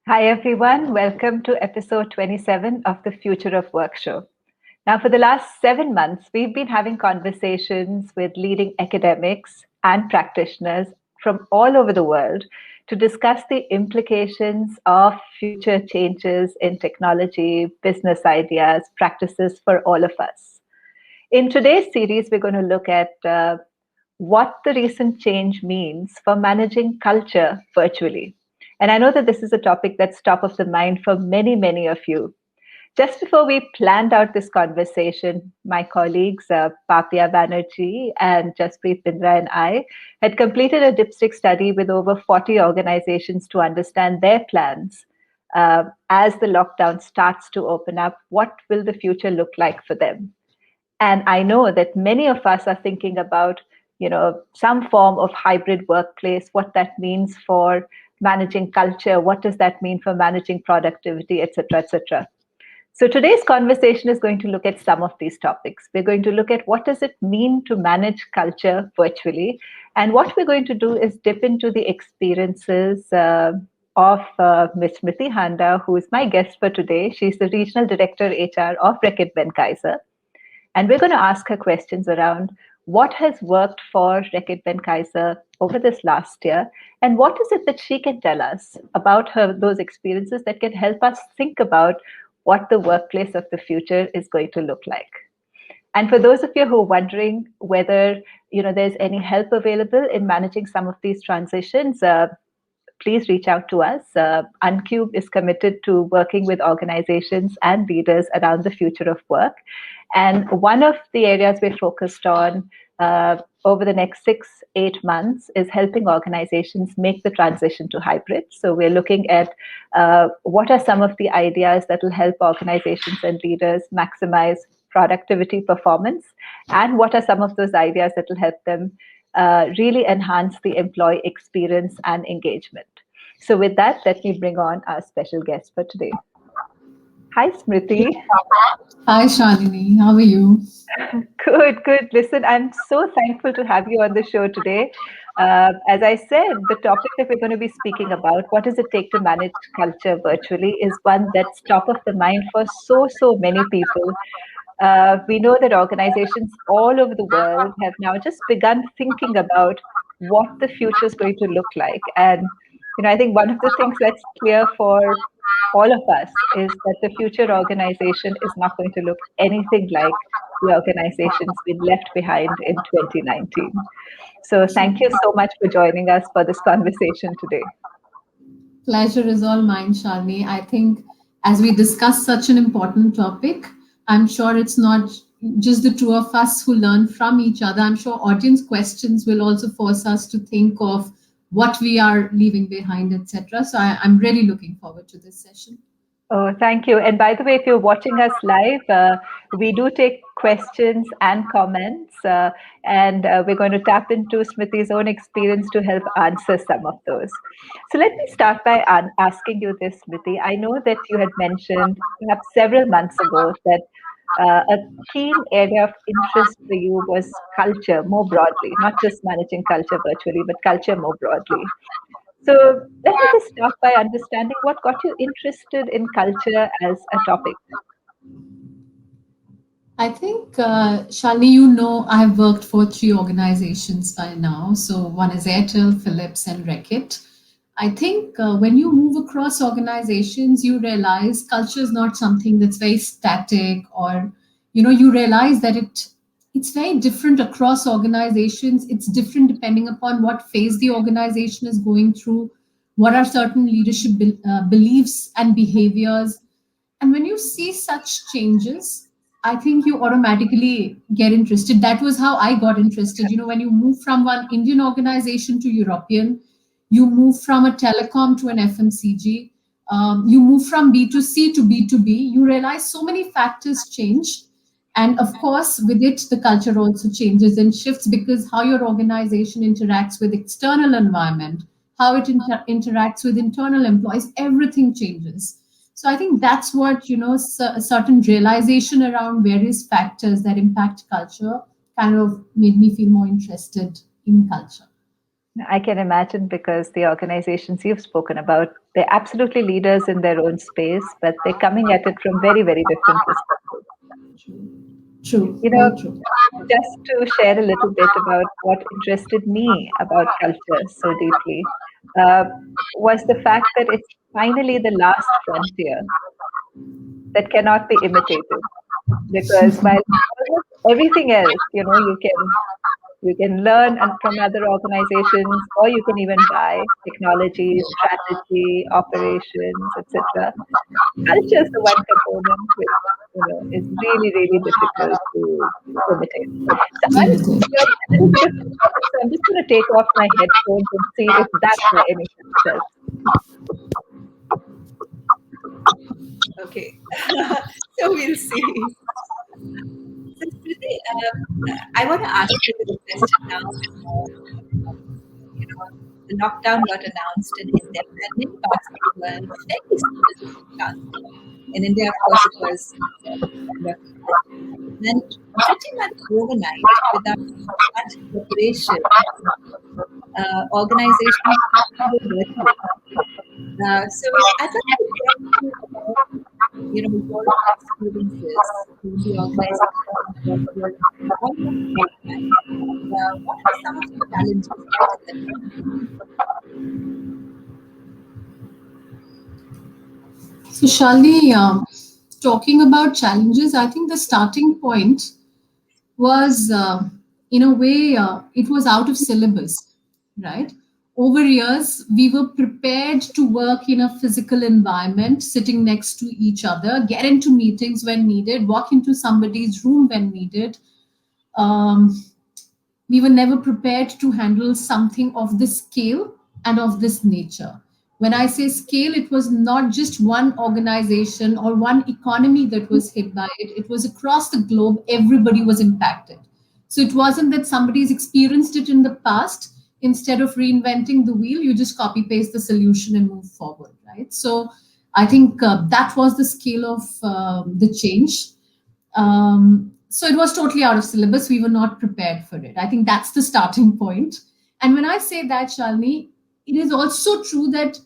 Hi, everyone. Welcome to episode 27 of the Future of Work show. Now, for the last 7 months, we've been having conversations with leading academics and practitioners from all over the world to discuss the implications of future changes in technology, business ideas, practices for all of us. In today's series, we're going to look at what the recent change means for managing culture virtually. And I know that this is a topic that's top of the mind for many, many of you. Just before we planned out this conversation, my colleagues, Papia Banerjee and Jasprit Bindra and I, had completed a dipstick study with over 40 organizations to understand their plans. As the lockdown starts to open up, what will the future look like for them? And I know that many of us are thinking about, some form of hybrid workplace, what that means for managing culture, what does that mean for managing productivity, et cetera, et cetera. So today's conversation is going to look at some of these topics. We're going to look at what does it mean to manage culture virtually. And what we're going to do is dip into the experiences of Ms. Smriti Handa, who is my guest for today. She's the Regional Director HR of Reckitt Benckiser. And we're going to ask her questions around what has worked for Reckitt Benckiser over this last year, and what is it that she can tell us about those experiences that can help us think about what the workplace of the future is going to look like. And for those of you who are wondering whether there's any help available in managing some of these transitions, please reach out to us. Uncube is committed to working with organizations and leaders around the future of work. And one of the areas we're focused on over the next 6-8 months is helping organizations make the transition to hybrid. So we're looking at what are some of the ideas that will help organizations and leaders maximize productivity performance, and what are some of those ideas that will help them really enhance the employee experience and engagement. So with that, let me bring on our special guest for today. Hi, Smriti. Hi, Shalini. How are you? Good. Listen, I'm so thankful to have you on the show today. As I said, the topic that we're going to be speaking about, what does it take to manage culture virtually, is one that's top of the mind for so many people. We know that organizations all over the world have now just begun thinking about what the future is going to look like. And, I think one of the things that's clear for all of us is that the future organization is not going to look anything like the organizations we left behind in 2019. So thank you so much for joining us for this conversation today. Pleasure is all mine, Shalini. I think as we discuss such an important topic, I'm sure it's not just the two of us who learn from each other. I'm sure audience questions will also force us to think of what we are leaving behind, etc. So I'm really looking forward to this session. Oh, thank you. And by the way, if you're watching us live, we do take questions and comments, and we're going to tap into Smriti's own experience to help answer some of those. So let me start by asking you this, Smriti. I know that you had mentioned perhaps several months ago that a keen area of interest for you was culture more broadly, not just managing culture virtually, but culture more broadly. So let me just start by understanding what got you interested in culture as a topic. I think, Shalini, I have worked for three organizations by now. So one is Airtel, Philips, and Reckitt. I think when you move across organizations, you realize culture is not something that's very static, or you realize that it's very different across organizations. It's different depending upon what phase the organization is going through, what are certain leadership beliefs and behaviors. And when you see such changes, I think you automatically get interested. That was how I got interested. When you move from one Indian organization to European, you move from a telecom to an FMCG, you move from B2C to B2B, you realize so many factors change. And of course, with it, the culture also changes and shifts, because how your organization interacts with external environment, how it interacts with internal employees, everything changes. So I think that's what, a certain realization around various factors that impact culture kind of made me feel more interested in culture. I can imagine because the organizations you've spoken about, they're absolutely leaders in their own space, but they're coming at it from very, very different perspectives. True, You know, very true. just to share a little bit about what interested me about culture so deeply, uh, was the fact that it's finally the last frontier that cannot be imitated. Because while almost everything else, you can learn from other organizations, or you can even buy technology, strategy, operations, etc. Culture is the one component which is really, really difficult to imitate. So I'm Limited. a little bit of so I'm just going to take off my headphones and see if that by any chance helps. Okay. So we'll see. So, Smriti, I want to ask you the question now. The lockdown got announced in India and many parts of the world fairly suddenly last year. In India, of course, it was September 5th. And pretty much overnight, without much preparation, organizations had to go virtual. So I'd like to get to about, your experiences in the organization virtual almost overnight. What were some of the challenges right at that time? So, Shalini, talking about challenges, I think the starting point was, in a way, it was out of syllabus, right? Over years, we were prepared to work in a physical environment, sitting next to each other, get into meetings when needed, walk into somebody's room when needed. Um, we were never prepared to handle something of this scale and of this nature. When I say scale, it was not just one organization or one economy that was hit by it, it was across the globe, everybody was impacted. So it wasn't that somebody's experienced it in the past. Instead of reinventing the wheel, you just copy paste the solution and move forward, right? So I think that was the scale of the change. So it was totally out of syllabus. We were not prepared for it. I think that's the starting point. And when I say that, Shalini, it is also true that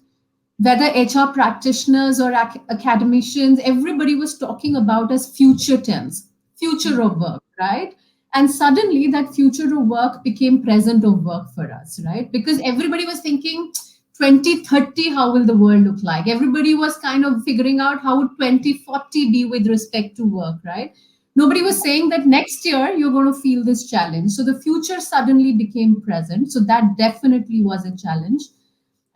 whether HR practitioners or academicians, everybody was talking about as future tense, future of work, right? And suddenly that future of work became present of work for us, right? Because everybody was thinking 2030, how will the world look like? Everybody was kind of figuring out how would 2040 be with respect to work, right? Nobody was saying that next year you're going to feel this challenge. So the future suddenly became present. So that definitely was a challenge.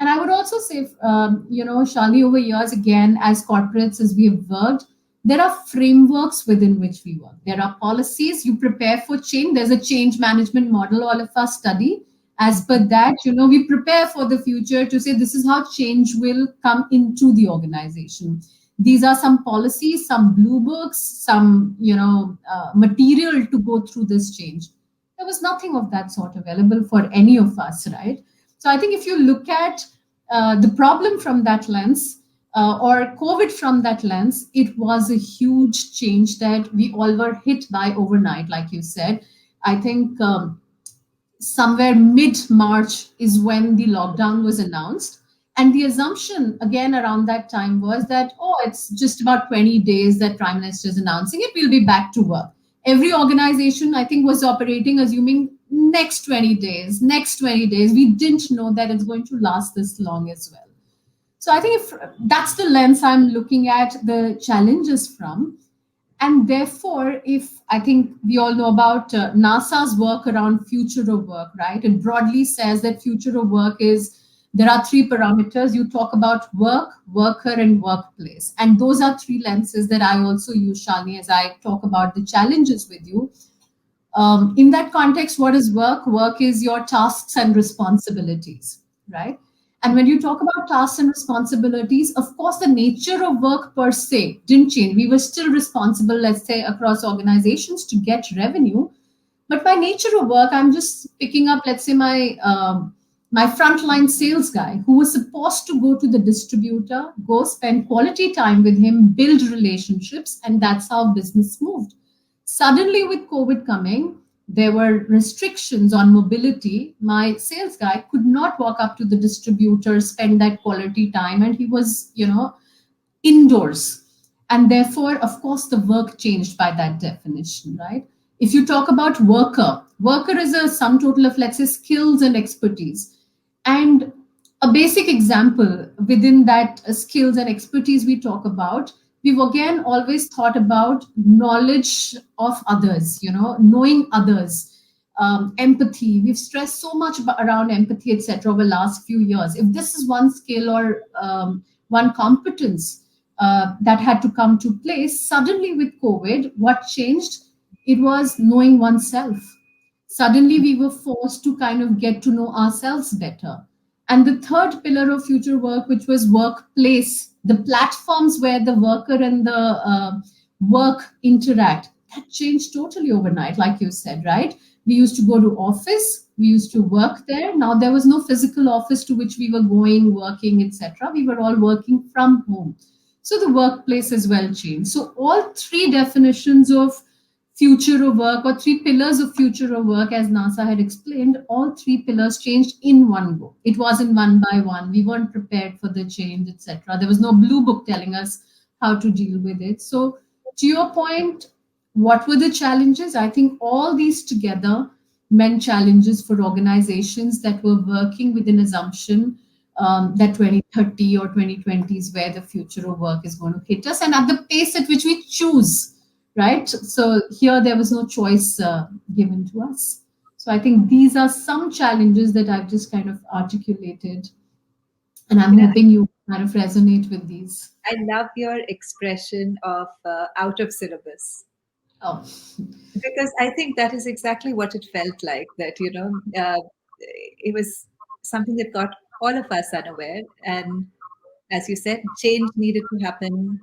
And I would also say, Shali, over years, again, as corporates, as we have worked, there are frameworks within which we work. There are policies. You prepare for change. There's a change management model all of us study. As per that, we prepare for the future to say this is how change will come into the organization. These are some policies, some blue books, some material to go through this change. There was nothing of that sort available for any of us, right? So I think if you look at the problem from that lens, or COVID from that lens, it was a huge change that we all were hit by overnight, like you said. I think somewhere mid March is when the lockdown was announced. And the assumption again around that time was that, oh, it's just about 20 days that Prime Minister is announcing it, we'll be back to work. Every organization, I think, was operating assuming next 20 days, next 20 days. We didn't know that it's going to last this long as well. So I think if that's the lens I'm looking at the challenges from, and therefore, if I think we all know about NASA's work around future of work, right? It broadly says that future of work is there are three parameters. You talk about work, worker, and workplace. And those are three lenses that I also use, Shani, as I talk about the challenges with you. In that context, what is work? Work is your tasks and responsibilities, right? And when you talk about tasks and responsibilities, of course, the nature of work per se didn't change. We were still responsible, let's say, across organizations to get revenue. But by nature of work, I'm just picking up, let's say, my frontline sales guy who was supposed to go to the distributor, go spend quality time with him, build relationships, and that's how business moved. Suddenly, with COVID coming, there were restrictions on mobility, my sales guy could not walk up to the distributor, spend that quality time, and he was, indoors. And therefore, of course, the work changed by that definition, right? If you talk about worker is a sum total of, let's say, skills and expertise. And a basic example within that skills and expertise we talk about, we've again always thought about knowledge of others, knowing others, empathy. We've stressed so much around empathy, etc., over the last few years. If this is one skill or one competence that had to come to place, suddenly with COVID, what changed? It was knowing oneself. Suddenly we were forced to kind of get to know ourselves better. And the third pillar of future work, which was workplace, the platforms where the worker and the work interact, that changed totally overnight, like you said, right? We used to go to office, we used to work there. Now there was no physical office to which we were going, working, etc. We were all working from home. So the workplace as well changed. So all three definitions of future of work, or three pillars of future of work, as NASA had explained, all three pillars changed in one go. It wasn't one by one. We weren't prepared for the change, etc. There was no blue book telling us how to deal with it. So, to your point, what were the challenges? I think all these together meant challenges for organizations that were working with an assumption that 2030 or 2020 is where the future of work is going to hit us, and at the pace at which we choose, right? So here there was no choice given to us. So I think these are some challenges that I've just kind of articulated, and I'm You know, hoping you kind of resonate with these. I love your expression of out of syllabus, Oh, because I think that is exactly what it felt like. That it was something that got all of us unaware, and as you said, change needed to happen,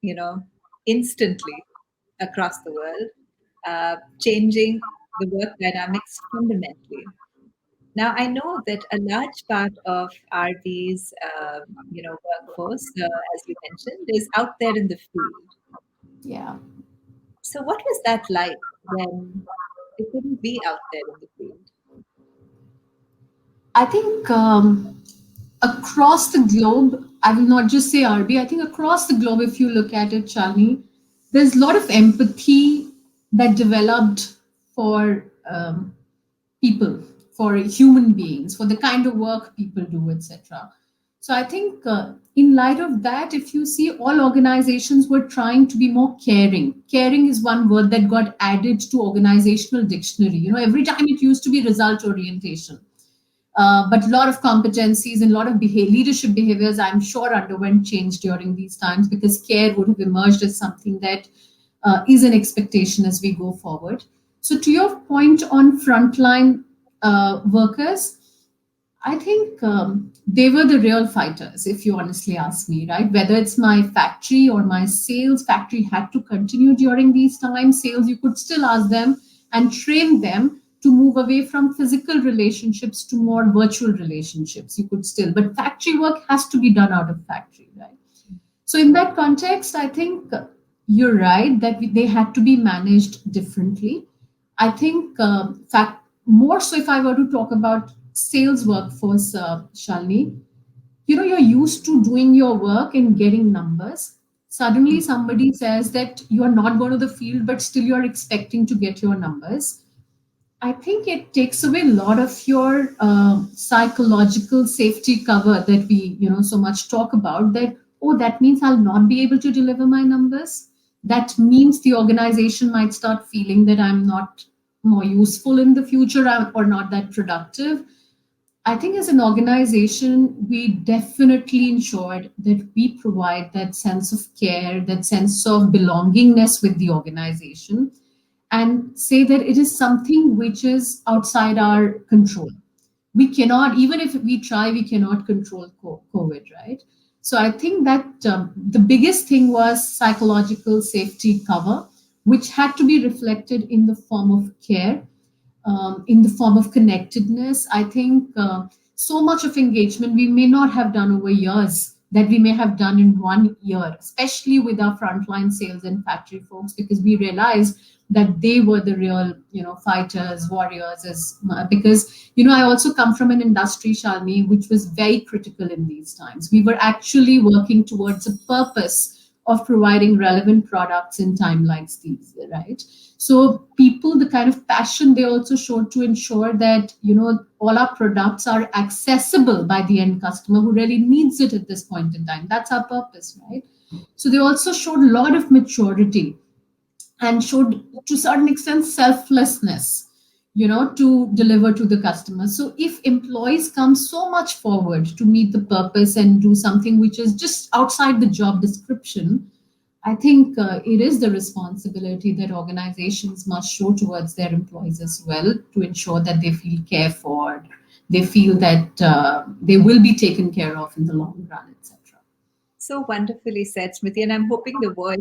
you know, instantly across the world, changing the work dynamics fundamentally. Now, I know that a large part of RB's, workforce, as you mentioned, is out there in the field. yeah. So, what was that like when they couldn't be out there in the field? I think across the globe, I will not just say RB, I think across the globe, if you look at it, Chalni, there's a lot of empathy that developed for people, for human beings, for the kind of work people do, etc. So I think in light of that, if you see, all organizations were trying to be more caring. Caring is one word that got added to organizational dictionary. Every time it used to be result orientation. But a lot of competencies and a lot of leadership behaviors, I'm sure, underwent change during these times, because care would have emerged as something that is an expectation as we go forward. So, to your point on frontline workers, I think they were the real fighters, if you honestly ask me, right? Whether it's my factory or my sales, factory had to continue during these times. Sales, you could still ask them and train them to move away from physical relationships to more virtual relationships. You could still, but factory work has to be done out of factory, right? So, in that context, I think you're right that they had to be managed differently. I think, more so if I were to talk about sales workforce, Shalini, you're used to doing your work and getting numbers. Suddenly, somebody says that you are not going to the field, but still you're expecting to get your numbers. I think it takes away a lot of your psychological safety cover that we, so much talk about. That, oh, that means I'll not be able to deliver my numbers. That means the organization might start feeling that I'm not more useful in the future, or not that productive. I think as an organization, we definitely ensured that we provide that sense of care, that sense of belongingness with the organization, and say that it is something which is outside our control. We cannot, even if we try, we cannot control COVID, right? So I think that the biggest thing was psychological safety cover, which had to be reflected in the form of care, in the form of connectedness. I think so much of engagement we may not have done over years that we may have done in 1 year, especially with our frontline sales and factory folks, because we realized that they were the real, fighters, warriors. As because I also come from an industry, Shalini, which was very critical in these times. We were actually working towards a purpose of providing relevant products in time like these, right? So people, the kind of passion they also showed to ensure that all our products are accessible by the end customer who really needs it at this point in time. That's our purpose, right? So they also showed a lot of maturity and showed to certain extent selflessness, to deliver to the customer. So if employees come so much forward to meet the purpose and do something which is just outside the job description, I think it is the responsibility that organizations must show towards their employees as well, to ensure that they feel cared for, they feel that they will be taken care of in the long run, etc. So wonderfully said, Smriti, and I'm hoping the voice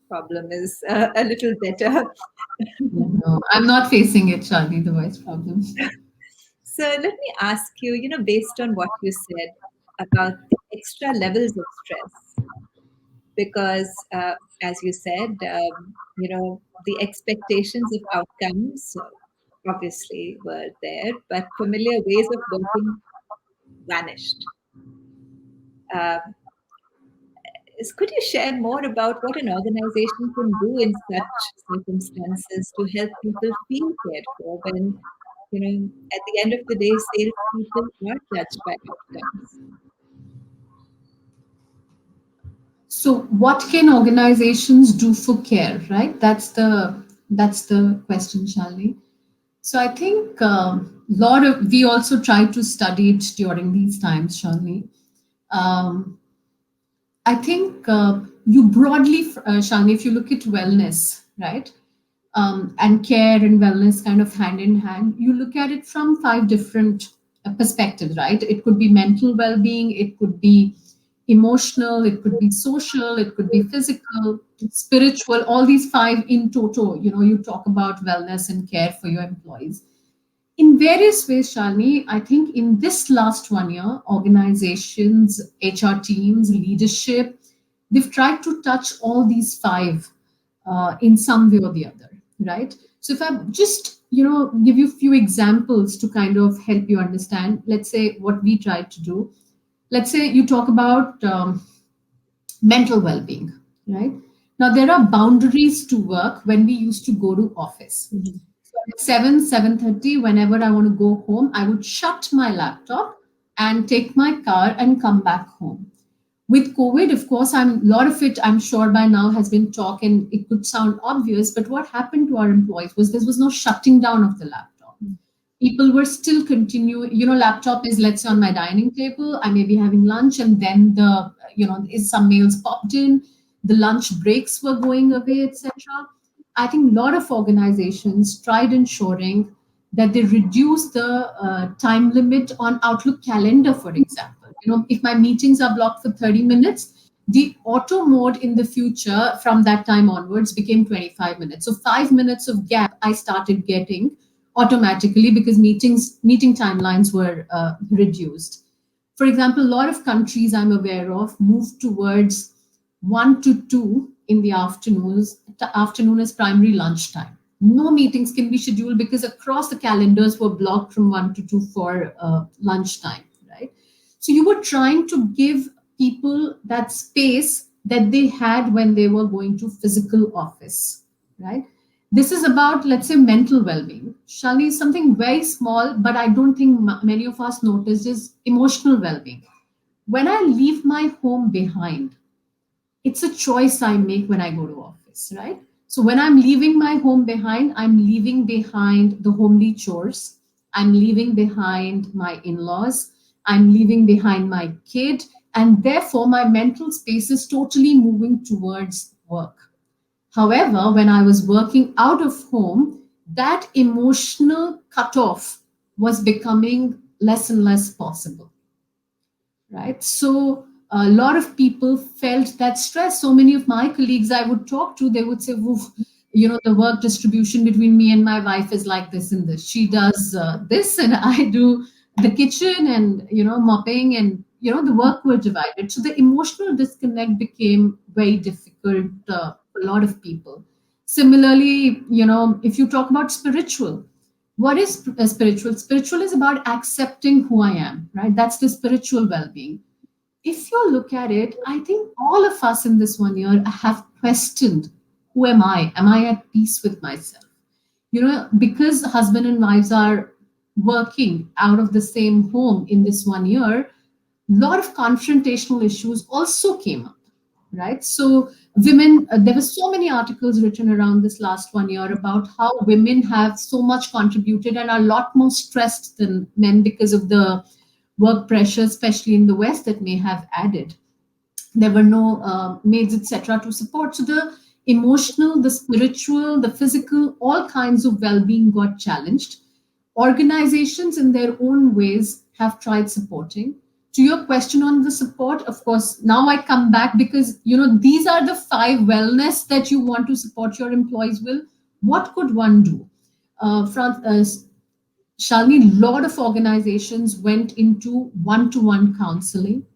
problem is a little better. No, I'm not facing it, Charlie, the voice problem. So let me ask you, based on what you said about the extra levels of stress, because as you said, the expectations of outcomes obviously were there, but familiar ways of working vanished. Uh, could you share more about what an organization can do in such circumstances to help people feel cared for when, at the end of the day, salespeople are judged by outcomes? So, what can organizations do for care? Right. That's the question, Shalini. So, I think lot of we also try to study it during these times, Shalini. Um, I think you broadly, Shalini, if you look at wellness, right, and care and wellness kind of hand in hand, you look at it from five different perspectives, right? It could be mental well-being, it could be emotional, it could be social, it could be physical, spiritual, all these five in total. You talk about wellness and care for your employees in various ways, Shalini. I think in this last 1 year, organizations, HR teams, leadership, they've tried to touch all these five in some way or the other, right? So if I just, give you a few examples to kind of help you understand, let's say what we tried to do. Let's say you talk about mental well-being, right? Now there are boundaries to work when we used to go to office. Mhm. So at 7:30, whenever I want to go home, I would shut my laptop and take my car and come back home. With COVID, of course, a lot of it, I'm sure by now has been talk and it could sound obvious, but what happened to our employees was there was no shutting down of the laptop. People were still continuing, laptop is, let's say, on my dining table, I may be having lunch, and then is some mails popped in, the lunch breaks were going away, etc. I think a lot of organizations tried ensuring that they reduce the time limit on Outlook calendar, for example. If my meetings are blocked for 30 minutes, the auto mode in the future from that time onwards became 25 minutes. So 5 minutes of gap I started getting automatically because meeting timelines were reduced. For example, a lot of countries I'm aware of moved towards 1 to 2 in the afternoons. The afternoon is primary lunchtime. No meetings can be scheduled because across the calendars were blocked from 1 to 2 for lunchtime, right? So you were trying to give people that space that they had when they were going to physical office, right? This is about, let's say, mental well-being. Shali, something very small, but I don't think many of us notice is emotional well-being. When I leave my home behind, it's a choice I make when I go to office, right? So when I'm leaving my home behind, I'm leaving behind the homely chores. I'm leaving behind my in-laws. I'm leaving behind my kid. And therefore, my mental space is totally moving towards work. However, when I was working out of home, that emotional cutoff was becoming less and less possible, right? So a lot of people felt that stress. So many of my colleagues I would talk to, they would say, "Woof, the work distribution between me and my wife is like this and this. She does this, and I do the kitchen and mopping, and the work were divided." So the emotional disconnect became very difficult for a lot of people. Similarly, if you talk about spiritual, what is spiritual? Spiritual is about accepting who I am, right? That's the spiritual well-being. If you look at it, I think all of us in this 1 year have questioned, who am I? Am I at peace with myself? Because husband and wives are working out of the same home in this 1 year, a lot of confrontational issues also came up, right? So women, there were so many articles written around this last 1 year about how women have so much contributed and are a lot more stressed than men because of the work pressure, especially in the West, that may have added. There were no maids, etc., to support. So the emotional, the spiritual, the physical, all kinds of well-being got challenged. Organizations in their own ways have tried supporting. To your question on the support, of course, now I come back because these are the five wellness that you want to support your employees with. What could one do? Shalini, lot of organizations went into one-to-one counseling.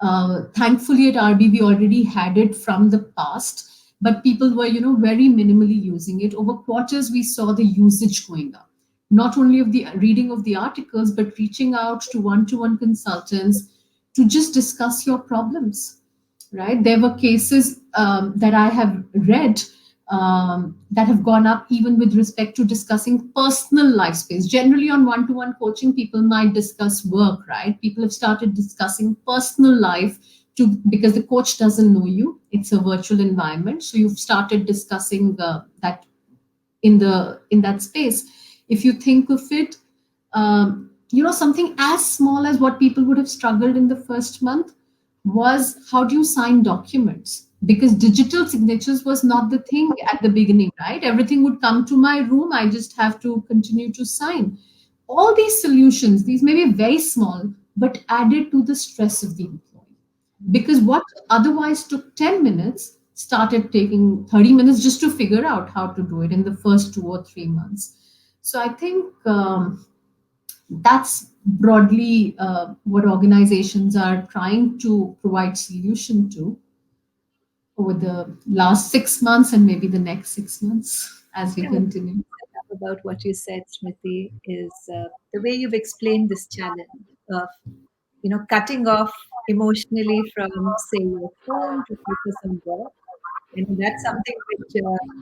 Thankfully, at RB, we already had it from the past, but people were, very minimally using it. Over quarters, we saw the usage going up, not only of the reading of the articles, but reaching out to one consultants to just discuss your problems, right? There were cases that I have read that have gone up even with respect to discussing personal life space. Generally, on one-to-one coaching, people might discuss work, right? People have started discussing personal life because the coach doesn't know you. It's a virtual environment, so you've started discussing that in that space. If you think of it, something as small as what people would have struggled in the first month was, how do you sign documents? Because digital signatures was not the thing at the beginning, right? Everything would come to my room, I just have to continue to sign. All these solutions, these may be very small, but added to the stress of the employee, because what otherwise took 10 minutes started taking 30 minutes just to figure out how to do it in the first 2 or 3 months. So I think that's broadly what organizations are trying to provide solution to over the last 6 months and maybe the next 6 months as we You know, continue. about what you said, Smriti, is the way you've explained this challenge of cutting off emotionally from, say, your phone to focus on work. And that's something which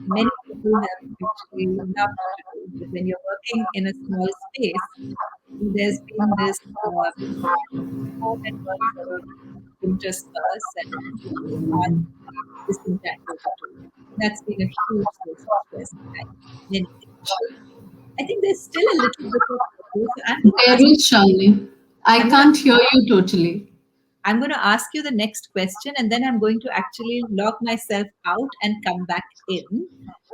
many people have actually loved to do. But when you're working in a small space, there's been this home and work sort of intersperse, and people are disentangled the two. That's been a huge source of stress behind many individuals. I think there's still a little bit of focus. So There is, Shalini. I I'm going to can't hear you totally. I'm going to ask you the next question, and then I'm going to actually log myself out and come back in,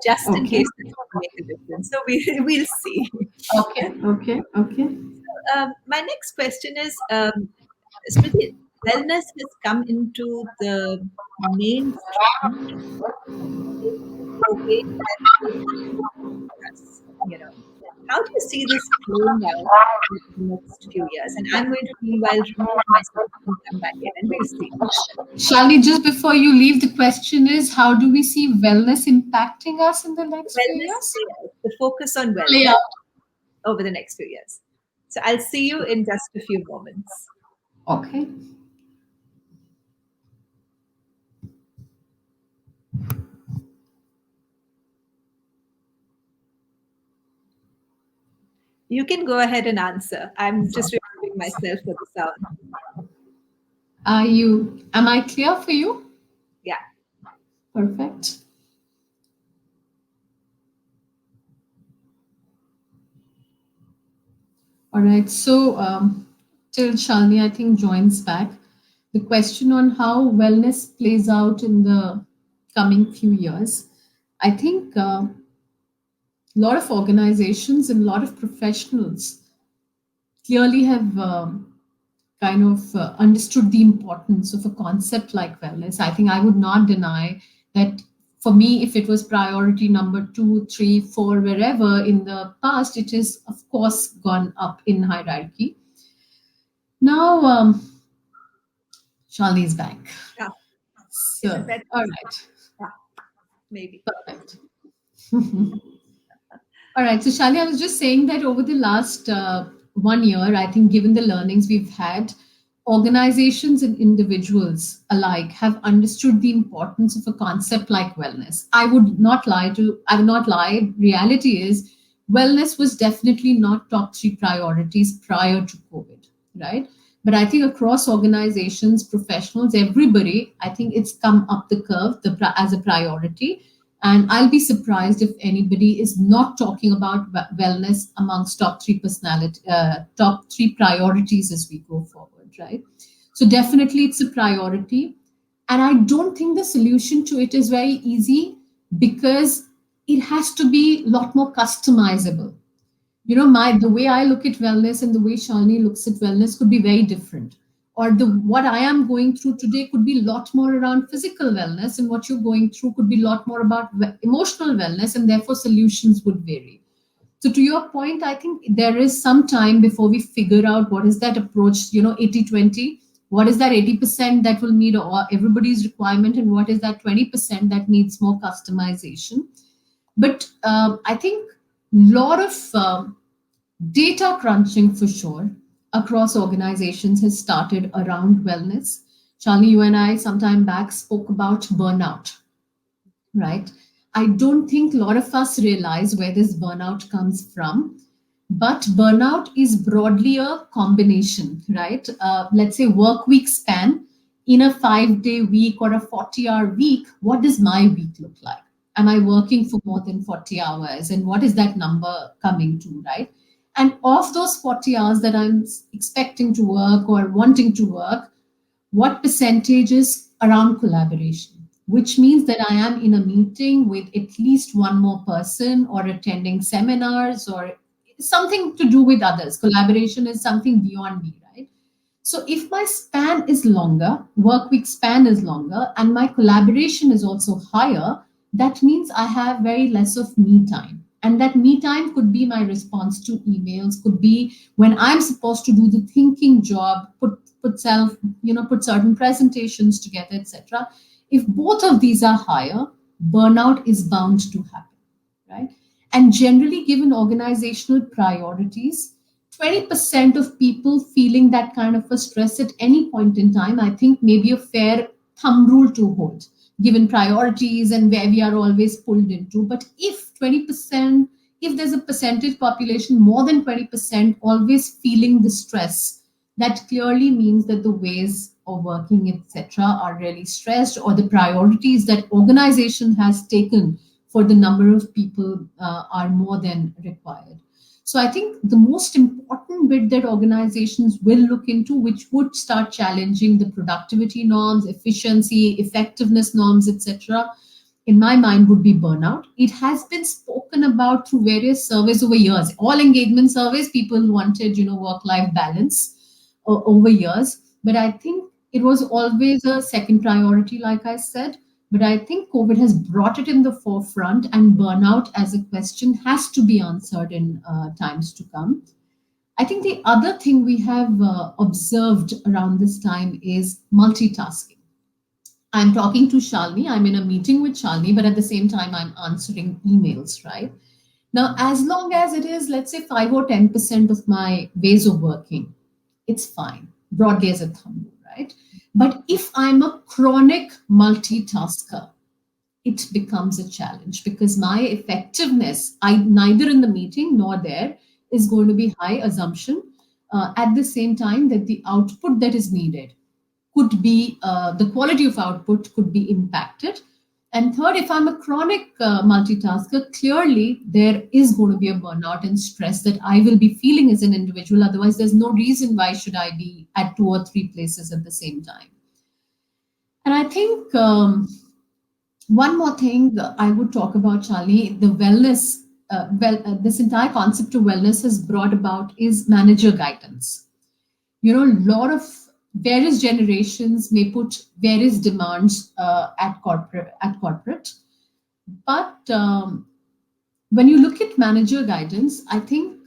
just in Okay. case it will make a difference. So we'll see. Okay. Okay. Okay. My next question is, Smriti, wellness has come into the mainstream in a way that is new for us. How do you see this playing out in the next few years? And I'm going to meanwhile remove myself and come back in, and we'll see. Shalini, just before you leave, the question is, how do we see wellness impacting us in the next few Wellness years? players, the focus on Play wellness out. over the next few years. So I'll see you in just a few moments. Okay. You can go ahead and answer. I'm just removing myself for the sound. Am I clear for you? Yeah. Perfect. All right. So, till Shalini, I think, joins back, the question on how wellness plays out in the coming few years, I think a lot of organizations and a lot of professionals clearly have kind of understood the importance of a concept like wellness. I think I would not deny that for me, if it was priority number two, three, four, wherever in the past, it is, of course, gone up in hierarchy. Now, Shalini is back. Yeah. Is it So, better? all right, Yeah, maybe. perfect. All right. So, Shali, I was just saying that over the last 1 year, I think, given the learnings we've had, organizations and individuals alike have understood the importance of a concept like wellness. I would not lie. Reality is, wellness was definitely not top three priorities prior to COVID, right? But I think across organizations, professionals, everybody, I think it's come up the curve as a priority, and I'll be surprised if anybody is not talking about wellness amongst top three priorities as we go forward, right? So definitely it's a priority. And I don't think the solution to it is very easy, because it has to be a lot more customizable. My the way I look at wellness and the way Shalini looks at wellness could be very different, or the what I am going through today could be a lot more around physical wellness, and what you're going through could be a lot more about emotional wellness, and therefore solutions would vary. So to your point, I think there is some time before we figure out what is that approach, 80/20. What is that 80% that will meet everybody's requirement, and what is that 20% that needs more customization? But I think lot of data crunching for sure across organizations has started around wellness. Charlie, you and I some time back spoke about burnout, right? I don't think a lot of us realize where this burnout comes from, but burnout is broadly a combination, right? Let's say work week span. In a 5 day week or a 40-hour week, what does my week look like? Am I working for more than 40 hours? And what is that number coming to, right? And of those 40 hours that I'm expecting to work or wanting to work, what percentage is around collaboration, which means that I am in a meeting with at least one more person, or attending seminars, or something to do with others. Collaboration is something beyond me, right? So if my span is longer, work week span is longer, and my collaboration is also higher, that means I have very less of me time. And that me time could be my response to emails, could be when I'm supposed to do the thinking job, put certain presentations together, etc. If both of these are higher, burnout is bound to happen, right? And generally, given organizational priorities, 20% of people feeling that kind of a stress at any point in time, I think may be a fair thumb rule to hold, given priorities and where we are always pulled into. But if 20%, if there's a percentage population, more than 20% always feeling the stress, that clearly means that the ways of working, etc., are really stressed, or the priorities that organization has taken for the number of people are more than required. So I think the most important bit that organizations will look into, which would start challenging the productivity norms, efficiency, effectiveness norms, etc., in my mind, would be burnout. It has been spoken about through various surveys over years. All engagement surveys, people wanted, work-life balance over years. But I think it was always a second priority, like I said. But I think COVID has brought it in the forefront, and burnout as a question has to be answered in times to come. I think the other thing we have observed around this time is multitasking. I'm talking to Shalini, I'm in a meeting with Shalini, but at the same time, I'm answering emails, right? Now, as long as it is, let's say, 5 or 10% of my ways of working, it's fine, broadly as a thumb rule, right? But if I'm a chronic multitasker, it becomes a challenge, because my effectiveness, I neither in the meeting nor there, is going to be high assumption. At the same time, that the output that is needed could be the quality of output could be impacted. And third, if I'm a chronic multitasker, clearly there is going to be a burnout and stress that I will be feeling as an individual. Otherwise, there's no reason why should I be at 2 or 3 places at the same time. And I think one more thing I would talk about, Charlie, the wellness. This entire concept of wellness has brought about is manager guidance. A lot of various generations may put various demands at corporate, but when you look at manager guidance, I think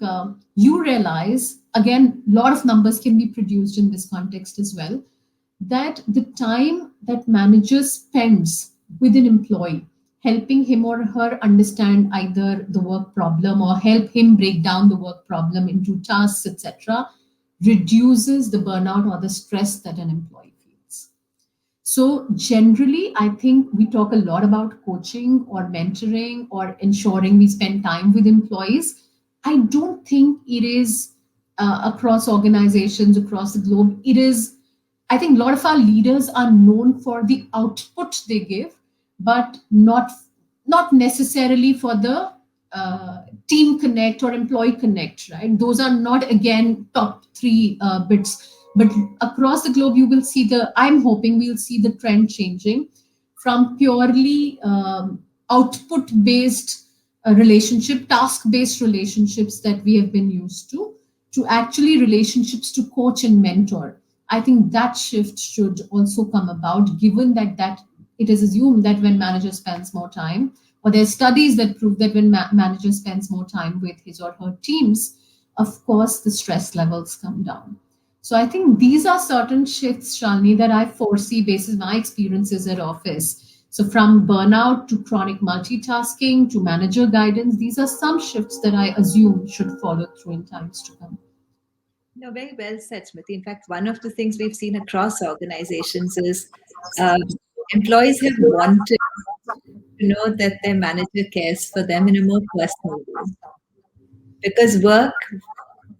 you realize, again, a lot of numbers can be produced in this context as well, that the time that manager spends with an employee helping him or her understand either the work problem or help him break down the work problem into tasks, etc., reduces the burnout or the stress that an employee feels. So, generally, I think we talk a lot about coaching or mentoring or ensuring we spend time with employees. I don't think it is across organizations across the globe. It is, I think, a lot of our leaders are known for the output they give, but not necessarily for the team connect or employee connect, right? Those are not, again, top three bits. But across the globe, you will see I'm hoping we'll see the trend changing from purely output based relationship, task based relationships that we have been used to actually relationships to coach and mentor. I think that shift should also come about, given that it is assumed that when manager spends more time, or there's studies that prove that when manager spends more time with his or her teams, of course, the stress levels come down. So I think these are certain shifts, Shalini, that I foresee based on my experiences at office. So from burnout to chronic multitasking to manager guidance, these are some shifts that I assume should follow through in times to come. No, very well said, Smriti. In fact, one of the things we've seen across organizations is um, employees have wanted to know that their manager cares for them in a more personal way. Because work,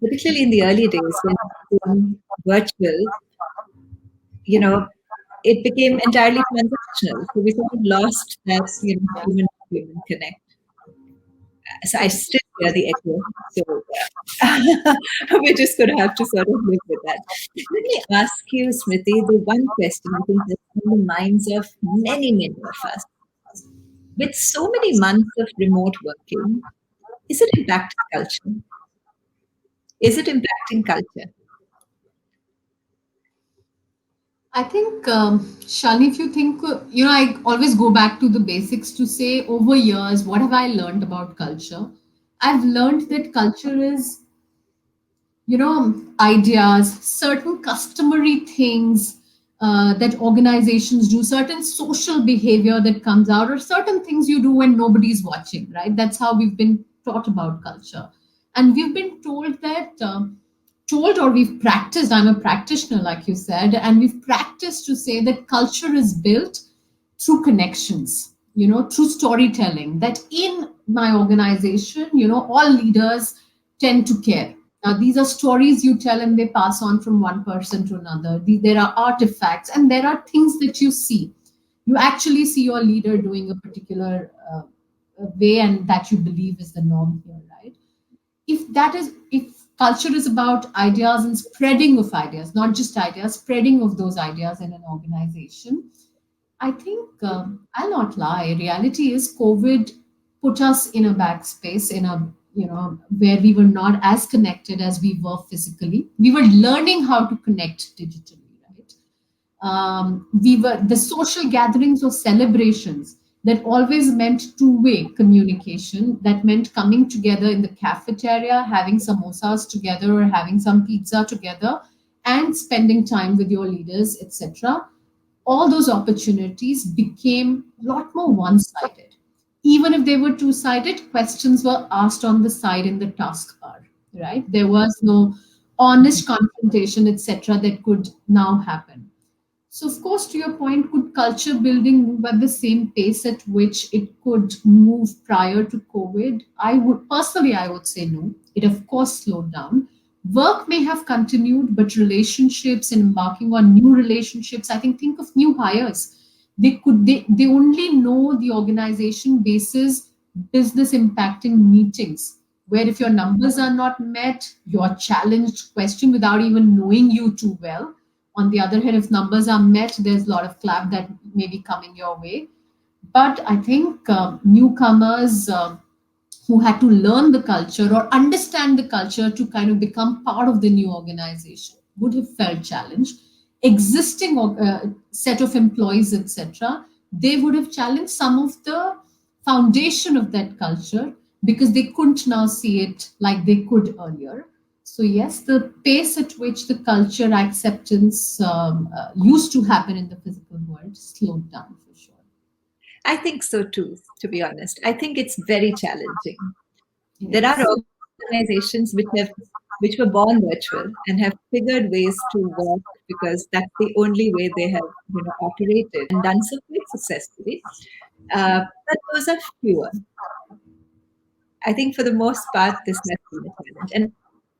particularly in the early days when it became virtual, you know, it became entirely transactional. So we sort of lost that, human to human connect. So I still hear the echo. So we're just going to have to sort of live with that. Let me ask you, Smriti, the one question I think that's on the minds of many, many of us. With so many months of remote working, is it impacting culture? Is it impacting culture? I think, Shani, if you think, I always go back to the basics to say over years, what have I learned about culture? I've learned that culture is, ideas, certain customary things that organizations do, certain social behavior that comes out, or certain things you do when nobody's watching, right? That's how we've been taught about culture. And we've been told that. Told or we've practiced, I'm a practitioner, like you said, and we've practiced to say that culture is built through connections, through storytelling, that in my organization, all leaders tend to care. Now, these are stories you tell and they pass on from one person to another. There are artifacts and there are things that you see. You actually see your leader doing a particular way, and that you believe is the norm here, right? If culture is about ideas and spreading of ideas, not just ideas, spreading of those ideas in an organization, I think, I'll not lie, reality is COVID put us in a backspace, in a, where we were not as connected as we were physically. We were learning how to connect digitally, right? We were the social gatherings or celebrations that always meant two-way communication, that meant coming together in the cafeteria, having samosas together or having some pizza together, and spending time with your leaders, etc. All those opportunities became a lot more one-sided. Even if they were two-sided, questions were asked on the side in the taskbar, right? There was no honest confrontation, etc., that could now happen. So, of course, to your point, could culture building move at the same pace at which it could move prior to COVID? I would say no. It, of course, slowed down. Work may have continued, but relationships and embarking on new relationships, think of new hires. They only know the organization basis business impacting meetings, where if your numbers are not met, you're challenged, questioned without even knowing you too well. On the other hand, if numbers are met, there's a lot of clap that may be coming your way. But I think newcomers who had to learn the culture or understand the culture to kind of become part of the new organization would have felt challenged. Existing set of employees, etc., they would have challenged some of the foundation of that culture because they couldn't now see it like they could earlier. So yes, the pace at which the culture acceptance used to happen in the physical world slowed down for sure. I think so too, to be honest. I think it's very challenging. There are Yes. organizations which were born virtual and have figured ways to work because that's the only way they have operated and done so quite successfully. But those are fewer. I think for the most part, this has been a challenge. And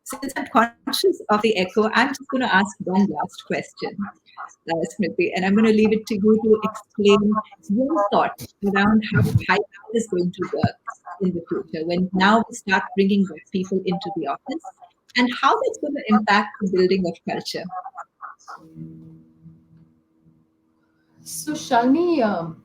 since I'm conscious of the echo, I'm just going to ask one last question, Smriti, and I'm going to leave it to you to explain your thoughts around how hybrid is going to work in the future when now we start bringing back people into the office and how that's going to impact the building of culture. So, Shalini,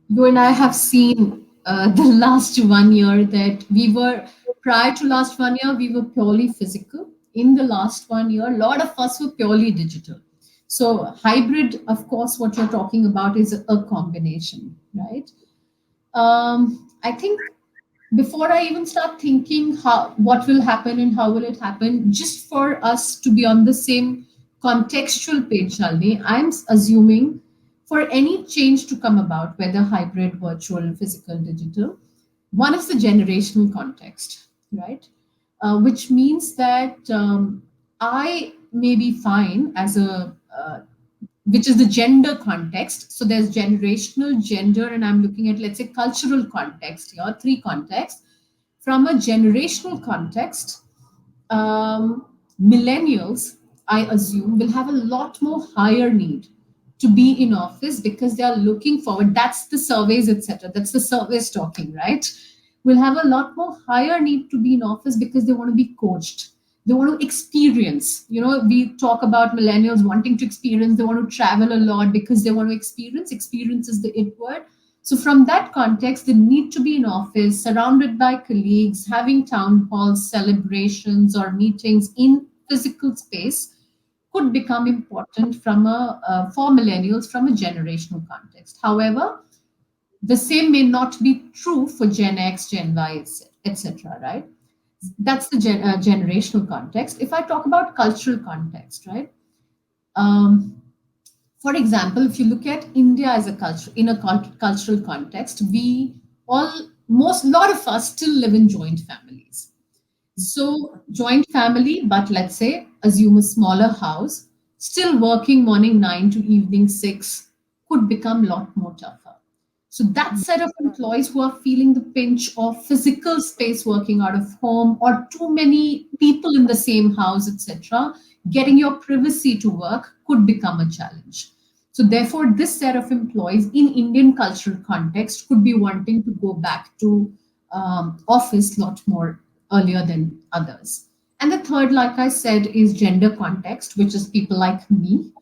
you and I have seen the last 1 year that we were, prior to last 1 year, we were purely physical. In the last 1 year, a lot of us were purely digital. So, hybrid, of course, what you're talking about is a combination, right? I think before I even start thinking how what will happen and how will it happen, just for us to be on the same contextual page, Shalini, I'm assuming for any change to come about, whether hybrid, virtual, physical, digital, one is the generational context, right? Which means that I may be fine as a which is the gender context. So there's generational, gender, and I'm looking at, let's say, cultural context here, three contexts. From a generational context, millennials, I assume, will have a lot more higher need to be in office because they are looking forward. That's the surveys, etc. That's the surveys talking, right? Will have a lot more higher need to be in office because they want to be coached. They want to experience. We talk about millennials wanting to experience. They want to travel a lot because they want to experience. Experience is the it word. So, from that context, the need to be in office, surrounded by colleagues, having town halls, celebrations, or meetings in physical space could become important from a for millennials from a generational context. However, the same may not be true for Gen X, Gen Y, etc. Right? That's the generational context. If I talk about cultural context, right? Um, for example, if you look at India as a culture, in a cultural context, we all, most, lot of us still live in joint families. So, joint family, but let's say, assume a smaller house, still working morning 9 to evening 6 could become a lot more tougher. So, that set of employees who are feeling the pinch of physical space working out of home or too many people in the same house, etc., getting your privacy to work could become a challenge. So, therefore, this set of employees in Indian cultural context could be wanting to go back to office a lot more earlier than others. And the third, like I said, is gender context, which is people like me.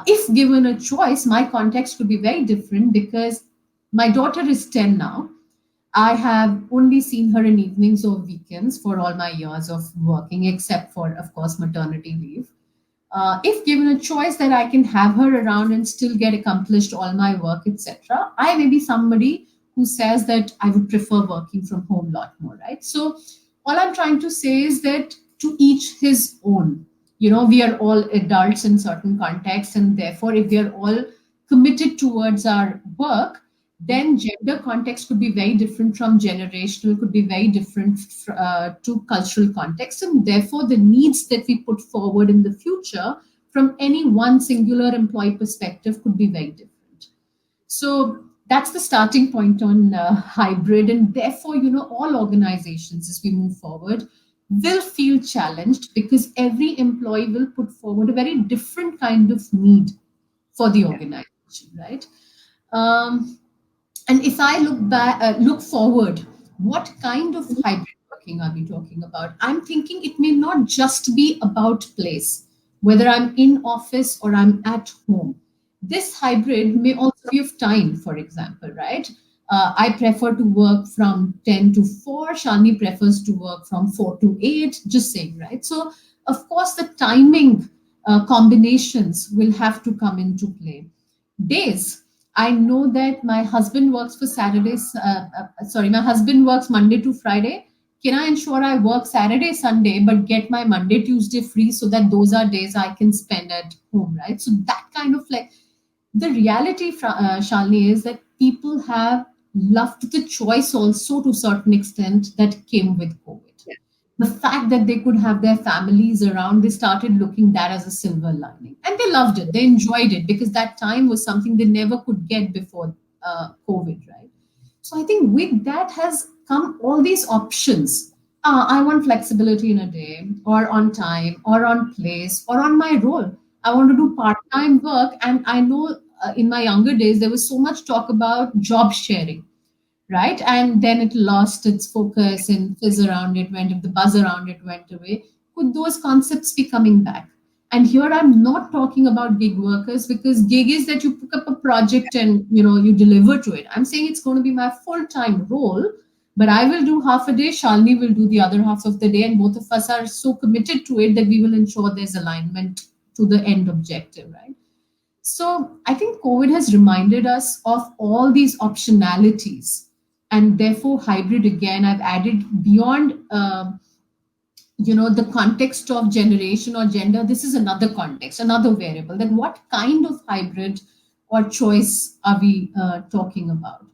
If given a choice, my context could be very different because my daughter is 10 now. I have only seen her in evenings or weekends for all my years of working, except for, of course, maternity leave. If given a choice that I can have her around and still get accomplished all my work, etc., I may be somebody who says that I would prefer working from home a lot more, right? So, all I'm trying to say is that to each his own. We are all adults in certain contexts, and therefore, if we are all committed towards our work, then gender context could be very different from generational, could be very different to cultural context, and therefore the needs that we put forward in the future from any one singular employee perspective could be very different. So that's the starting point on hybrid, and therefore, all organizations as we move forward will feel challenged because every employee will put forward a very different kind of need for the organization, right? Um, and if I look forward, what kind of hybrid working are we talking about? I'm thinking it may not just be about place, whether I'm in office or I'm at home. This hybrid may also be of time, for example, right? I prefer to work from 10 to 4. Shani prefers to work from 4 to 8, just saying, right? So, of course, the timing combinations will have to come into play. Days, I know that my husband works for Saturdays. My husband works Monday to Friday. Can I ensure I work Saturday, Sunday, but get my Monday, Tuesday free so that those are days I can spend at home, right? So that kind of like the reality, Shalini, is that people have loved the choice also to a certain extent that came with COVID. Yeah. The fact that they could have their families around, they started looking that as a silver lining, and they loved it. They enjoyed it because that time was something they never could get before COVID, right? So I think with that has come all these options. I want flexibility in a day, or on time, or on place, or on my role. I want to do part time work. And I know in my younger days, there was so much talk about job sharing, right? And then it lost its focus and fizz around it went, if the buzz around it went away. Could those concepts be coming back? And here I'm not talking about gig workers, because gig is that you pick up a project and you deliver to it. I'm saying it's going to be my full-time role, but I will do half a day, Shalini will do the other half of the day, and both of us are so committed to it that we will ensure there's alignment to the end objective, right? So I think COVID has reminded us of all these optionalities, and therefore hybrid again. I've added beyond, the context of generation or gender. This is another context, another variable. Then what kind of hybrid or choice are we talking about?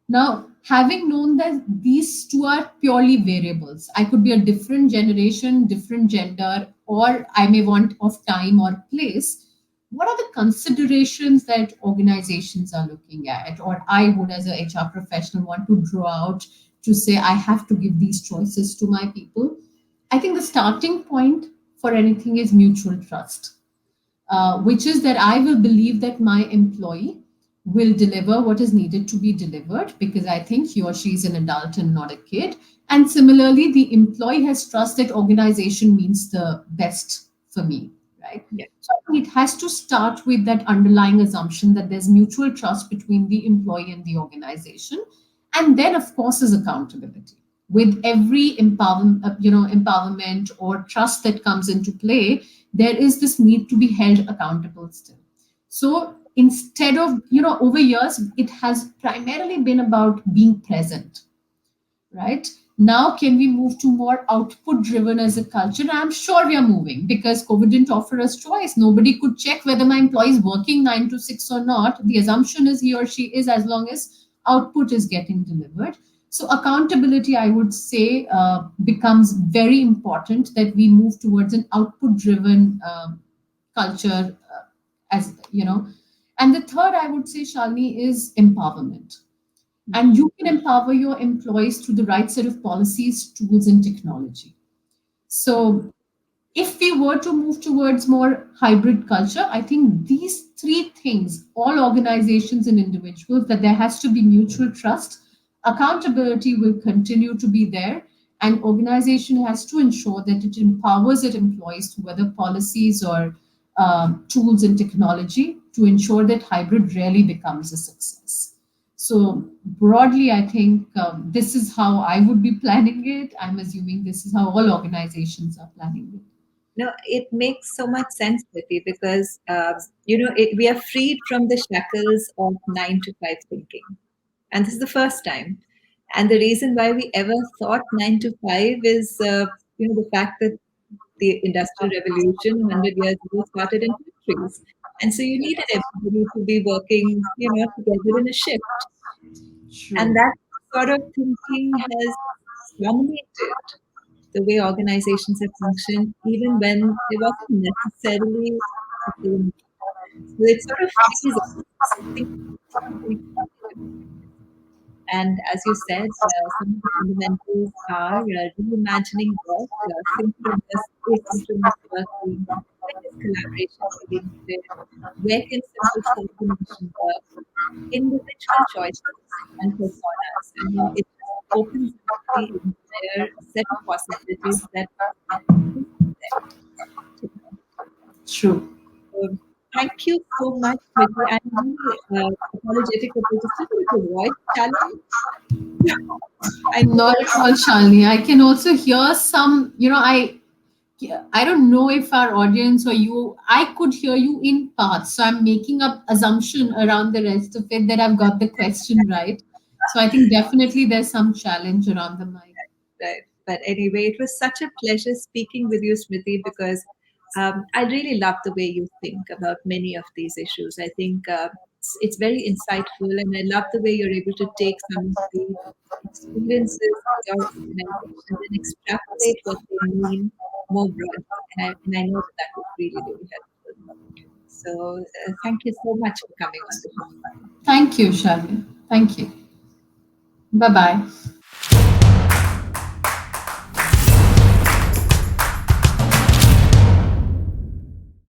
Now, having known that these two are purely variables, I could be a different generation, different gender, or I may want of time or place. What are the considerations that organizations are looking at, or I would, as a HR professional, want to draw out to say I have to give these choices to my people? I think the starting point for anything is mutual trust, which is that I will believe that my employee will deliver what is needed to be delivered, because I think he or she is an adult and not a kid. And similarly, the employee has trust that organization means the best for me, right? Yeah. So I think it has to start with that underlying assumption that there's mutual trust between the employee and the organization. And then, of course, is accountability. With every empowerment or trust that comes into play, there is this need to be held accountable still. So instead of, over years, it has primarily been about being present, right? Now, can we move to more output driven as a culture? I'm sure we are moving, because COVID didn't offer us choice. Nobody could check whether my employee is working 9 to 6 or not. The assumption is he or she is, as long as output is getting delivered. So, accountability, I would say, becomes very important, that we move towards an output driven culture, as you know. And the third, I would say, Shalini, is empowerment. And you can empower your employees through the right set of policies, tools, and technology. So, if we were to move towards more hybrid culture, I think these three things, all organizations and individuals, that there has to be mutual trust, accountability will continue to be there, and organization has to ensure that it empowers its employees through whether policies or tools and technology, to ensure that hybrid really becomes a success. So broadly, I think this is how I would be planning it. I'm assuming this is how all organizations are planning it. No, it makes so much sense, Priti, because we are freed from the shackles of 9 to 5 thinking, and this is the first time. And the reason why we ever thought 9 to 5 is, the fact that the Industrial Revolution 100 years ago started in factories, and so you needed everybody to be working, together in a shift, and True. that sort of thinking has dominated the way organizations have functioned, even when there wasn't necessarily the same. So it sort of frees us to think something completely different. And as you said, some of the fundamentals are reimagining work, synchronous, asynchronous working, when is collaboration really needed, where can simple coordination work, individual choices and personas. I mean, it just opens up the entire set of possibilities that isn't there today. True. So thank you so much, Smriti. I'm really apologetic that there's just a little bit of voice challenge. I know Not that. at all, Shalini. I can also hear some, I don't know if our audience or you, I could hear you in parts. So I'm making up assumption around the rest of it that I've got the question right. So I think definitely there's some challenge around the mic. Right. But anyway, it was such a pleasure speaking with you, Smriti, because I really love the way you think about many of these issues. I think it's very insightful, and I love the way you're able to take some of the experiences of your organization and extrapolate what they mean more broadly. And I know that that was really, really helpful. So thank you so much for coming on the show. Thank you, Shalini. Thank you. Bye bye.